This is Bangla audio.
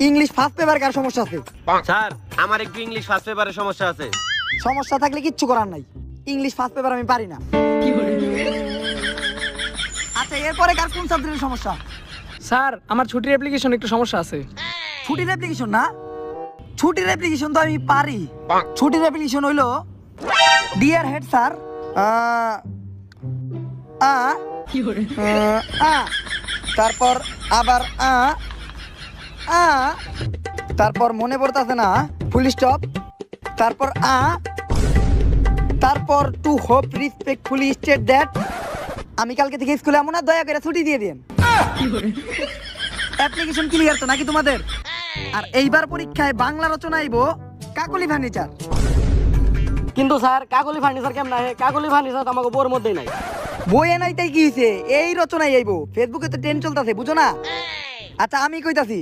ইংলিশ ফার্স্ট পেপার কার সমস্যা আছে? স্যার আমার একটু ইংলিশ ফার্স্ট পেপারের সমস্যা আছে। সমস্যা থাকলে কিচ্ছু করার নাই, ইংলিশ ফার্স্ট পেপার আমি পারি না। আচ্ছা এরপরে কার কোন সাবজেক্টের সমস্যা? স্যার আমার ছুটির অ্যাপ্লিকেশন একটু সমস্যা আছে। ছুটির অ্যাপ্লিকেশন না? ছুটির অ্যাপ্লিকেশন তো আমি পারি। ছুটির অ্যাপ্লিকেশন হইলো ডিয়ার হেড স্যার তারপর আবার তারপর মনে পড়তেছে না, ফুল স্টপ, তারপর তারপর টু হোপ রিসপেক্টফুলি স্টেট দ্যাট আমি কালকে থেকে স্কুলে এমন আর দয়া করে ছুটি দিয়ে দিন। অ্যাপ্লিকেশন ক্লিয়ার তো নাকি তোমাদের? আর এইবার পরীক্ষায় বাংলা রচনা আইবো কাকলি ফার্নিচার। কিন্তু স্যার কাকলি ফার্নিচার কেমন হয়? কাকলি ফার্নিচার তো আমাকে বোর মধ্যেই নাই। বইয়ে নাই তাই কি হয়েছে, এই রচনাই আইবো। ফেসবুকে তো ট্রেন্ড চলতেছে, বুঝো না? আচ্ছা আমি কইতাছি,